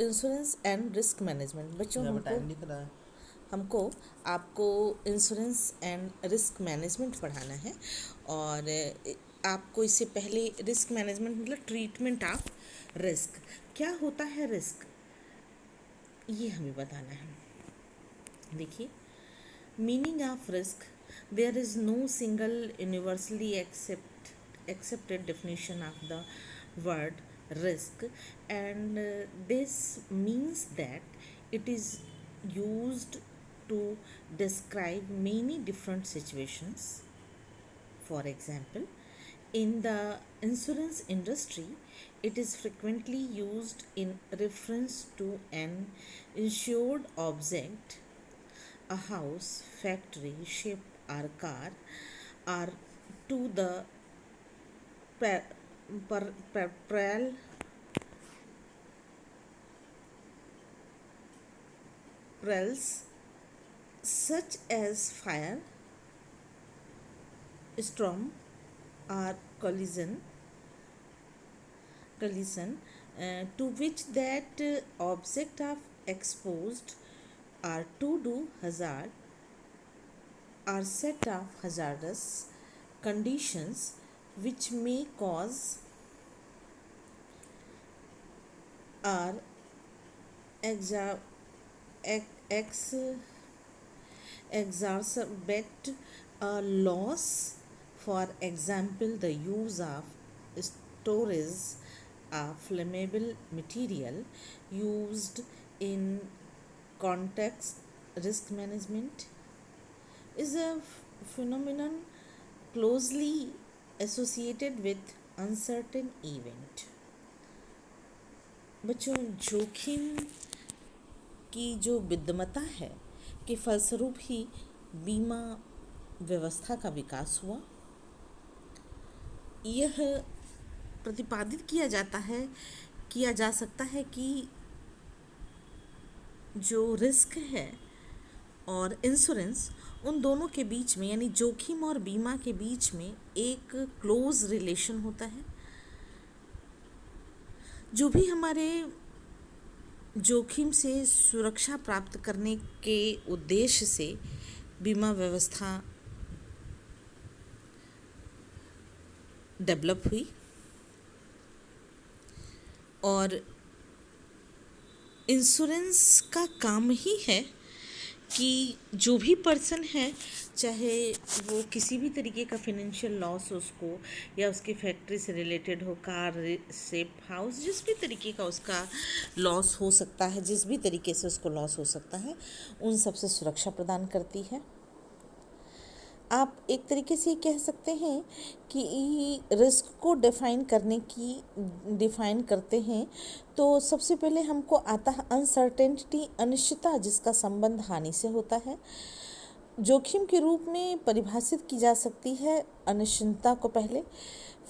Insurance and risk management. बच्चों यहाँ पे टाइम दिख रहा है। हमको आपको इंश्योरेंस एंड रिस्क मैनेजमेंट पढ़ाना है। और आपको इससे पहले रिस्क मैनेजमेंट मतलब ट्रीटमेंट ऑफ रिस्क, क्या होता है रिस्क, ये हमें बताना है। देखिए, meaning of risk, there is no single universally accepted definition of the word risk, and this means that it is used to describe many different situations. For example, in the insurance industry, it is frequently used in reference to an insured object, a house, factory, ship, or car, or to the per- perils such as fire, storm, or collision to which that object of exposed or to do hazard are set of hazardous conditions which may cause or exa- ex- exacerbate a loss. For example, the use of storage of flammable material used in context risk management is a phenomenon closely associated with uncertain event। बच्चों, जोखिम की जो विद्यमता है के फलस्वरूप ही बीमा व्यवस्था का विकास हुआ। यह प्रतिपादित किया जा सकता है कि जो रिस्क है और इंश्योरेंस, उन दोनों के बीच में यानी जोखिम और बीमा के बीच में एक क्लोज रिलेशन होता है। जो भी हमारे जोखिम से सुरक्षा प्राप्त करने के उद्देश्य से बीमा व्यवस्था डेवलप हुई, और इंश्योरेंस का काम ही है कि जो भी पर्सन है, चाहे वो किसी भी तरीके का फिनेंशियल लॉस उसको, या उसकी फैक्ट्री से रिलेटेड हो, कार, सेफ हाउस, जिस भी तरीके का उसका लॉस हो सकता है, जिस भी तरीके से उसको लॉस हो सकता है, उन सब से सुरक्षा प्रदान करती है। आप एक तरीके से ये कह सकते हैं कि रिस्क को डिफ़ाइन करते हैं तो सबसे पहले हमको आता है अनसर्टेनिटी, अनिश्चितता, जिसका संबंध हानि से होता है। जोखिम के रूप में परिभाषित की जा सकती है अनिश्चितता को पहले,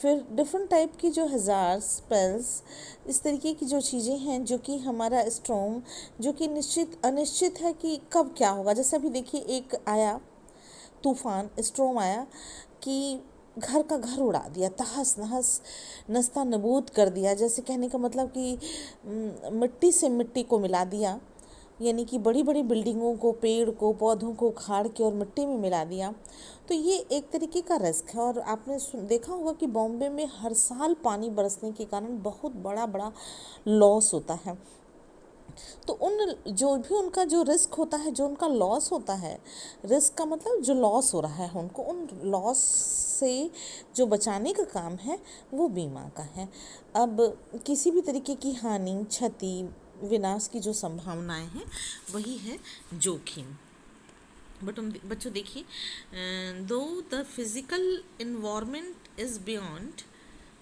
फिर डिफरेंट टाइप की जो हज़ार स्पेल्स, इस तरीके की जो चीज़ें हैं जो कि हमारा स्ट्रॉम, जो कि अनिश्चित है कि कब क्या होगा। जैसे अभी देखिए, एक आया तूफान, स्ट्रॉम आया कि घर का घर उड़ा दिया, तहस नहस, नस्ता नबूद कर दिया। जैसे कहने का मतलब कि मिट्टी से मिट्टी को मिला दिया, यानी कि बड़ी बड़ी बिल्डिंगों को, पेड़ को, पौधों को उखाड़ के और मिट्टी में मिला दिया। तो ये एक तरीके का रिस्क है। और आपने देखा होगा कि बॉम्बे में हर साल पानी बरसने के कारण बहुत बड़ा बड़ा लॉस होता है। तो उन जो भी उनका जो रिस्क होता है, जो उनका लॉस होता है, रिस्क का मतलब जो लॉस हो रहा है उनको, उन लॉस से जो बचाने का काम है वो बीमा का है। अब किसी भी तरीके की हानि, क्षति, विनाश की जो संभावनाएं हैं, वही है जोखिम। बट बच्चों देखिए, दो the physical environment is beyond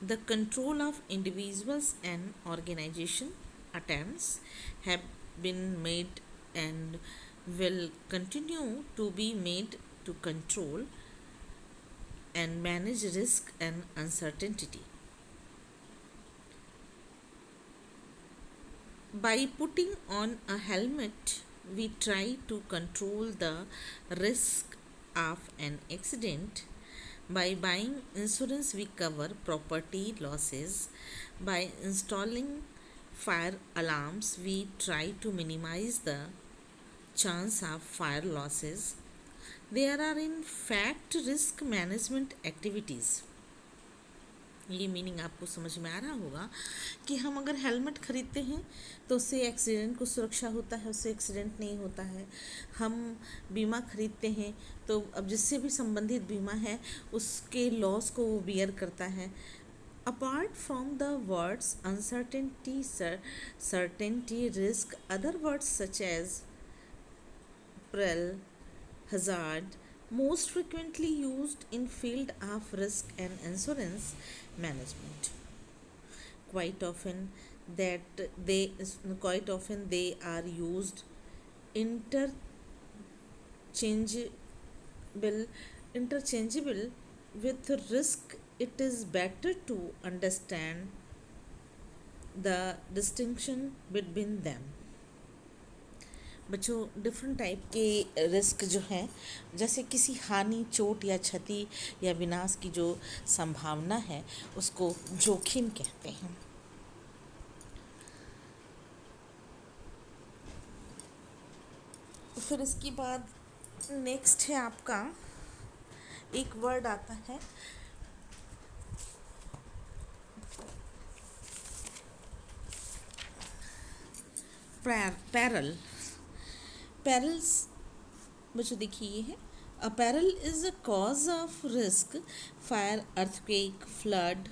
the control of individuals and organization, attempts have been made and will continue to be made to control and manage risk and uncertainty. By putting on a helmet, we try to control the risk of an accident. By buying insurance, we cover property losses. By installing fire alarms, we try to minimize the chance of fire losses. There are in fact risk management activities. ये meaning आपको समझ में आ रहा होगा कि हम अगर helmet खरीदते हैं तो उससे एक्सीडेंट को सुरक्षा होता है, उससे एक्सीडेंट नहीं होता है। हम बीमा खरीदते हैं तो अब जिससे भी संबंधित बीमा है उसके लॉस को वो बियर करता है। Apart from the words uncertainty, certainty, risk, other words such as peril, hazard, most frequently used in field of risk and insurance management. Quite often that they quite often they are used interchangeable interchangeable with risk. It is better to understand the distinction between them. बच्चों different type के risk जो हैं, जैसे किसी हानि, चोट या क्षति या विनाश की जो संभावना है उसको जोखिम कहते हैं। फिर इसके बाद नेक्स्ट है आपका एक वर्ड आता है पैरल। पैरल्स बच्चों देखिए ये है, a peril is a cause of risk, fire, earthquake, flood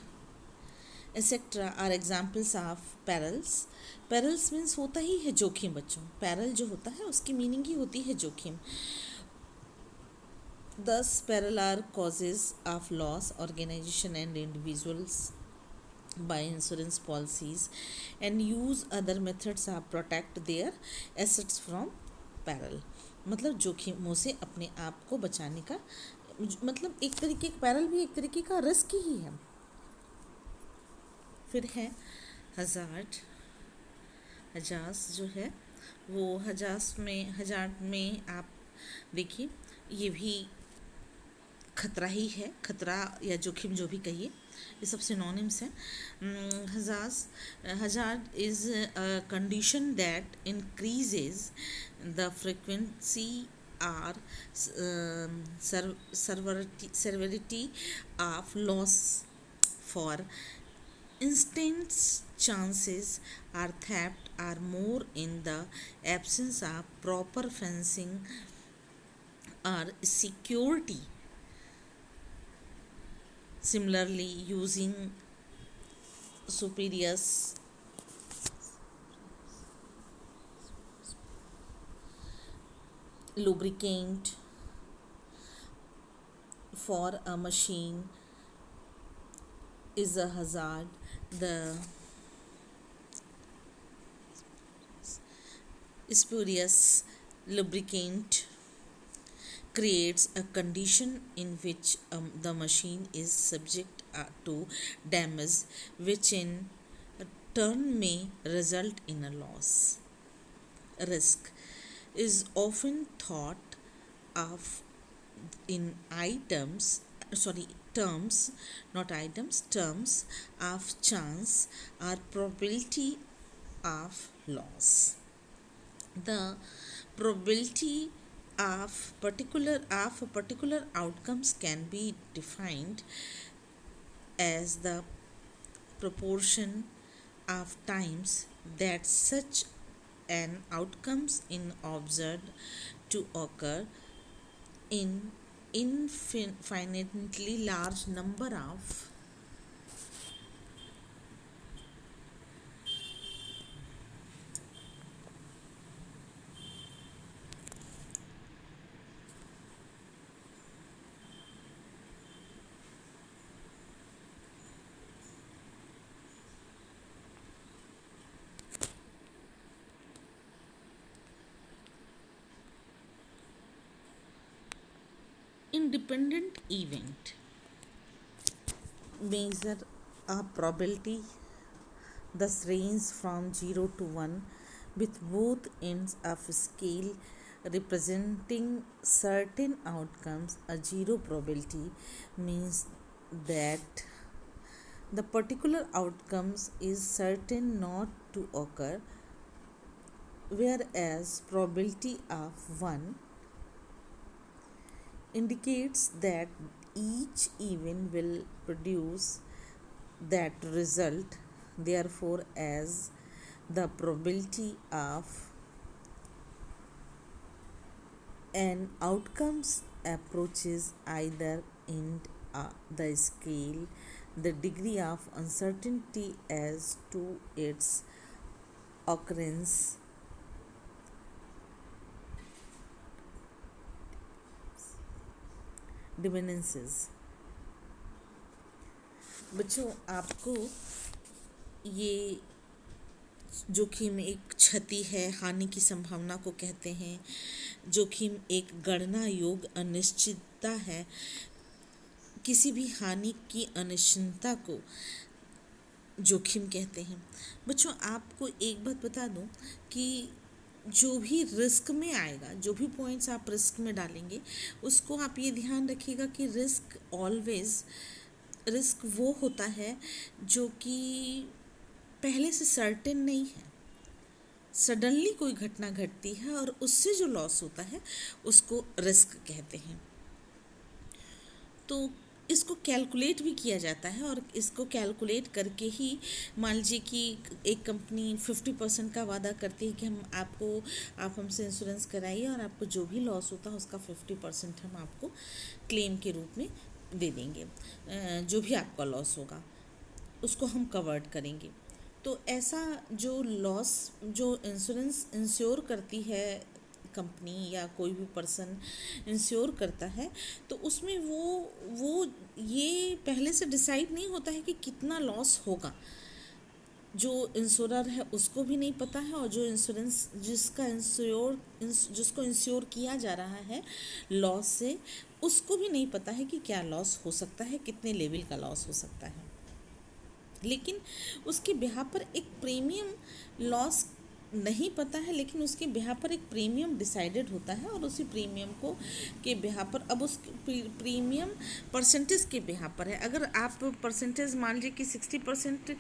etcetera are examples of perils. Perils means होता ही है जोखिम बच्चों। पैरल जो होता है उसकी मीनिंग ही होती है जोखिम। दस peril are causes of loss, organisation and individuals by insurance policies and use other methods of protect their assets from peril। मतलब जोखिमों से अपने आप को बचाने का मतलब एक तरीके का पैरल भी एक तरीके का रिस्क ही है। फिर है हजार्ड। हजास जो है वो हजार्ड में आप देखिए ये भी खतरा ही है, खतरा या जोखिम जो भी कहिए, ये सब सिनोनिम्स हैं। Hazard is a condition that increases the frequency or severity of loss. For instance, chances are theft are more in the absence of proper fencing or security. Similarly, using superiors lubricant for a machine is a hazard. The spurious lubricant creates a condition in which the machine is subject to damage, which in turn may result in a loss. Risk is often thought of in terms of chance or probability of loss. The probability of a particular outcomes can be defined as the proportion of times that such an outcomes in observed to occur in infinitely large number of independent event. Measure a probability thus range from 0 to 1 with both ends of a scale representing certain outcomes. A zero probability means that the particular outcomes is certain, not to occur, whereas probability of one indicates that each event will produce that result. Therefore, as the probability of an outcomes approaches either end the scale, the degree of uncertainty as to its occurrence diminishes. बच्चों, आपको ये जोखिम एक क्षति है, हानि की संभावना को कहते हैं। जोखिम एक गणना योग्य अनिश्चितता है। किसी भी हानि की अनिश्चितता को जोखिम कहते हैं। बच्चों, आपको एक बात बता दूं कि जो भी रिस्क में आएगा, जो भी पॉइंट्स आप रिस्क में डालेंगे, उसको आप ये ध्यान रखिएगा कि रिस्क वो होता है जो कि पहले से सर्टेन नहीं है। सडनली कोई घटना घटती है और उससे जो लॉस होता है उसको रिस्क कहते हैं। तो इसको कैलकुलेट भी किया जाता है और इसको कैलकुलेट करके ही, मान लीजिए कि एक कंपनी 50% का वादा करती है कि आप हमसे इंश्योरेंस कराइए और आपको जो भी लॉस होता है उसका 50% हम आपको क्लेम के रूप में दे देंगे। जो भी आपका लॉस होगा उसको हम कवर्ड करेंगे। तो ऐसा जो लॉस जो इंश्योरेंस इंश्योर करती है कंपनी या कोई भी पर्सन इंश्योर करता है, तो उसमें वो ये पहले से डिसाइड नहीं होता है कि कितना लॉस होगा। जो इंश्योरर है उसको भी नहीं पता है और जो इंश्योरेंस जिसको इंश्योर किया जा रहा है लॉस से, उसको भी नहीं पता है कि क्या लॉस हो सकता है, कितने लेवल का लॉस हो सकता है। लेकिन उसके बिहाफ पर एक प्रीमियम लॉस नहीं पता है, लेकिन उसके बिहाफ पर एक प्रीमियम डिसाइडेड होता है और उसी प्रीमियम को के बिहाफ पर, अब उस प्रीमियम परसेंटेज के बिहाफ पर है। अगर आप परसेंटेज मान लीजिए कि 60%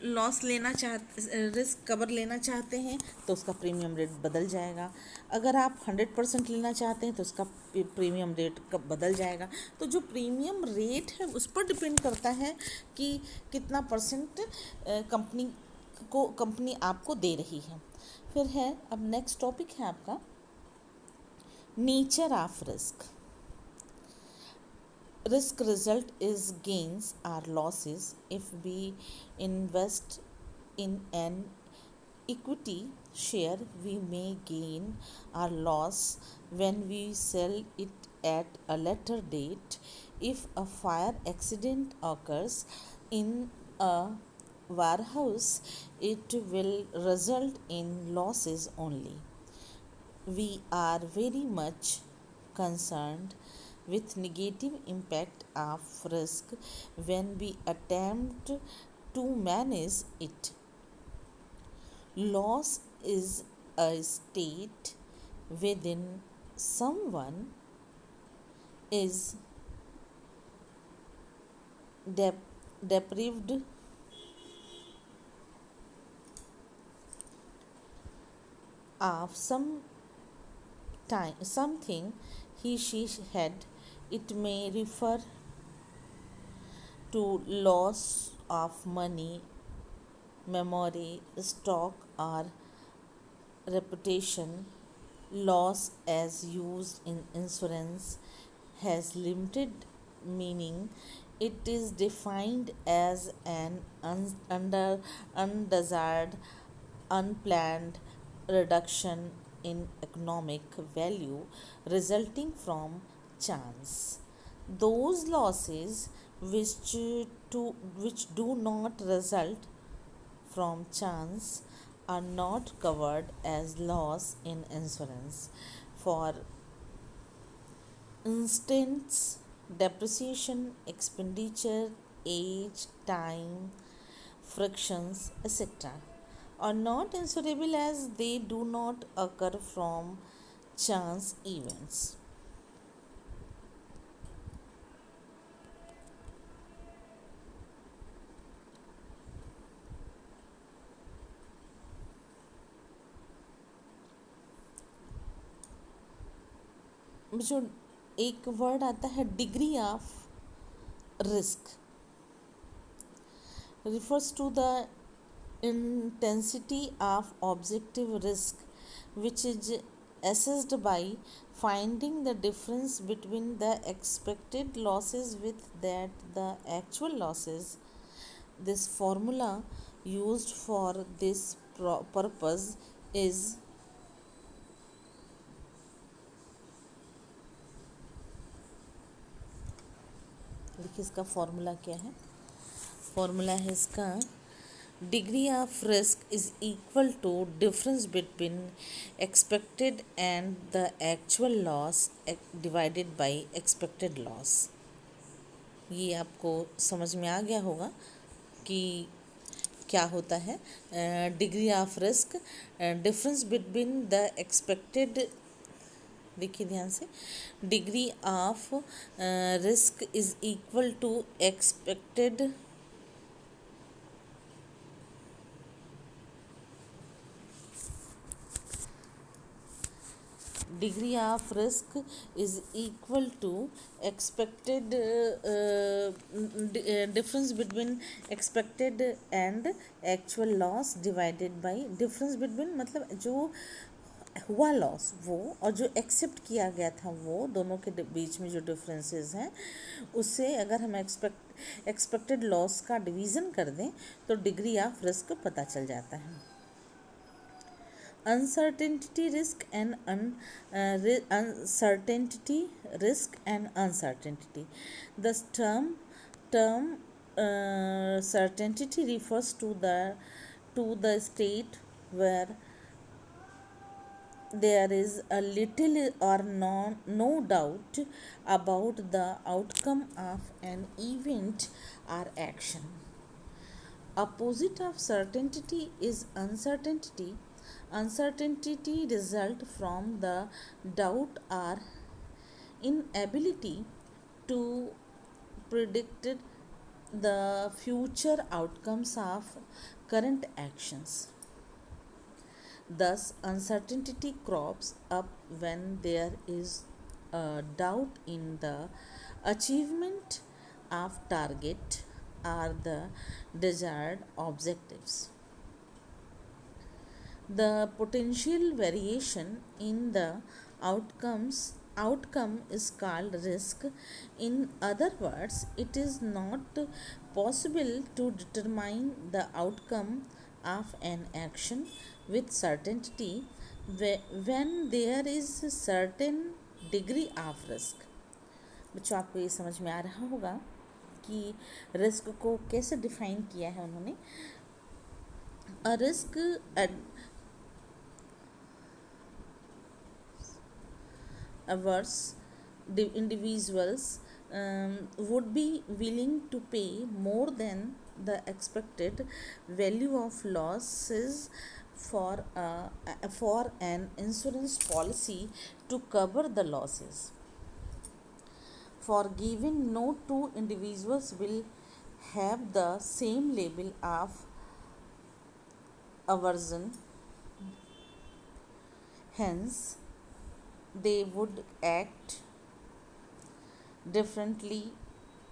लॉस रिस्क कवर लेना चाहते हैं तो उसका प्रीमियम रेट बदल जाएगा। अगर आप 100% लेना चाहते हैं तो उसका प्रीमियम रेट कब बदल जाएगा। तो जो प्रीमियम रेट है उस पर डिपेंड करता है कि कितना परसेंट कंपनी आपको दे रही है। फिर है, अब नेक्स्ट टॉपिक है आपका nature of risk. Risk result is gains or losses. If we invest in an equity share, we may gain or loss when we sell it at a later date. If a fire accident occurs in a warehouse, it will result in losses only. We are very much concerned with negative impact of risk when we attempt to manage it. Loss is a state within someone is deprived of something she had. It may refer to loss of money, memory, stock, or reputation. Loss as used in insurance has limited meaning. It is defined as an undesired, unplanned reduction in economic value resulting from chance. Those losses which do not result from chance are not covered as loss in insurance. For instance, depreciation, expenditure, age, time, frictions, etc. are not insurable as they do not occur from chance events. जो एक word आता है degree of risk, refers to the intensity of objective risk which is assessed by finding the difference between the expected losses with that the actual losses. This formula used for this purpose is, देखिए इसका formula क्या है। Formula है इसका, degree of risk is equal to difference between expected and the actual loss divided by expected loss. ये आपको समझ में आ गया होगा कि क्या होता है degree of risk, difference between the expected, देखिए ध्यान से, degree of risk is equal to expected degree of risk is equal to expected difference between expected and actual loss divided by difference between, मतलब जो हुआ loss वो और जो accept किया गया था वो दोनों के बीच में जो डिफरेंसेस हैं उससे अगर हम एक्सपेक्टेड लॉस का डिवीज़न कर दें तो डिग्री ऑफ रिस्क पता चल जाता है। Uncertainty risk and uncertainty risk and uncertainty. The term certainty refers to the state where there is a little or no doubt about the outcome of an event or action. Opposite of certainty is uncertainty. Uncertainty result from the doubt or inability to predict the future outcomes of current actions. Thus, uncertainty crops up when there is a doubt in the achievement of target or the desired objectives. The potential variation in the outcome is called risk. In other words, it is not possible to determine the outcome of an action with certainty when there is a certain degree of risk. बच्चों आपको ये समझ में आ रहा होगा कि risk को कैसे डिफाइन किया है उन्होंने। A risk averse individuals would be willing to pay more than the expected value of losses for an insurance policy to cover the losses. For given no two individuals will have the same level of aversion, hence they would act differently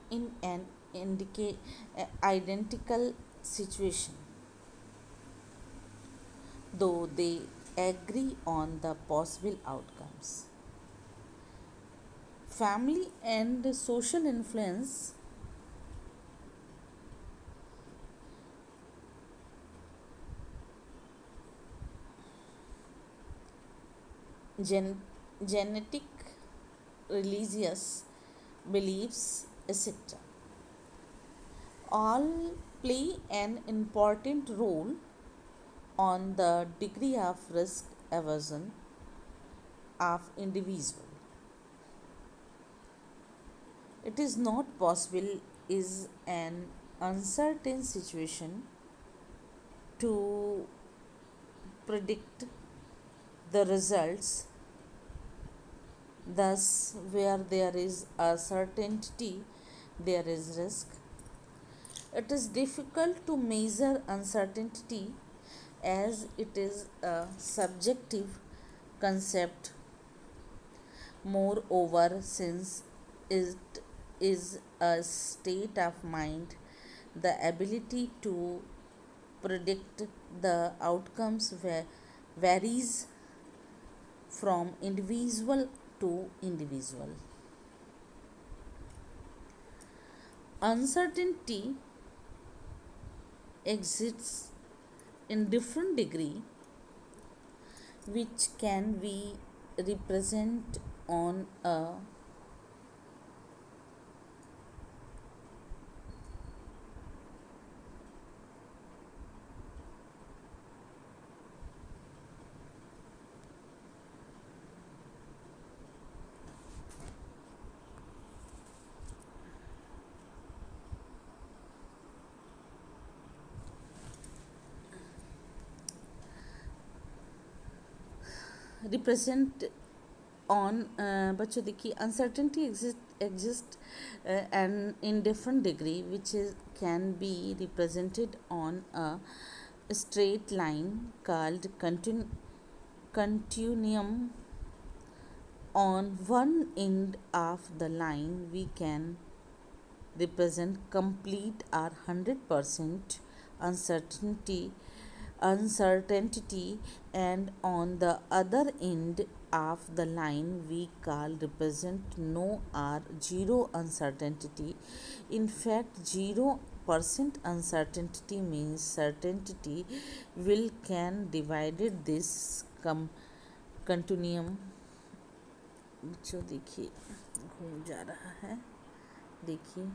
in an identical situation, though they agree on the possible outcomes. Family and social influence genetic, religious beliefs, etc. all play an important role on the degree of risk aversion of individual. It is not possible is an uncertain situation to predict the results. Thus, where there is a certainty, there is risk. It is difficult to measure uncertainty as it is a subjective concept. Moreover, since it is a state of mind, the ability to predict the outcomes varies from individual to individual. Uncertainty exists in different degree, which can be represented on a represent on बच्चों देखिए uncertainty exist and in different degree which is can be represented on a straight line called continuum. On one end of the line we can represent complete or 100% uncertainty, and on the other end of the line we call represent no or zero uncertainty. In fact, 0% uncertainty means certainty will can divided this continuum. बच्चों देखिए घूम जा रहा है, देखिए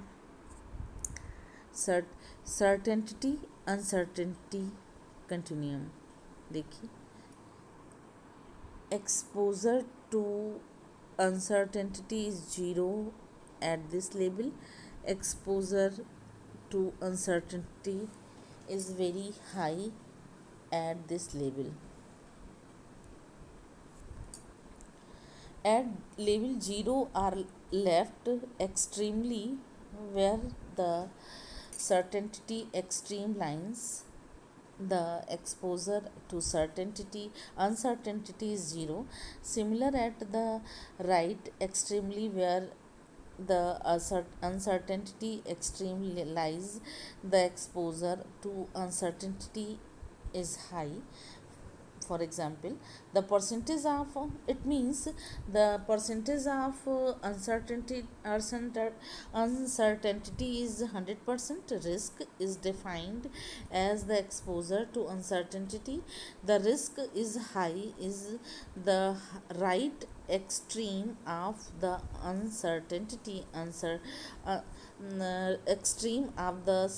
certainty uncertainty continuum. देखिए exposure to uncertainty is 0 at this label. Exposure to uncertainty is very high at this label. At level 0 are left extremely where the certainty extreme lines. The exposure to uncertainty is 0. Similar at the right extremely where the uncertainty extreme lies, the exposure to uncertainty is high. For example, the percentage of it means the percentage of uncertainty is 100%. Risk is defined as the exposure to uncertainty. The risk is high is the right extreme of the uncertainty extreme of the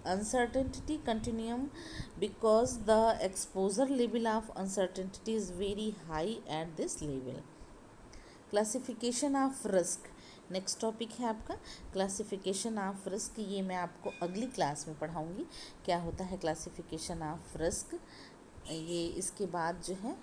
uncertainty continuum, because the exposure level of uncertainty is very high at this level. Classification of risk next topic है आपका classification of risk. ये मैं आपको अगली class में पढ़ाऊँगी क्या होता है क्लासिफिकेशन ऑफ रिस्क. ये इसके बाद जो है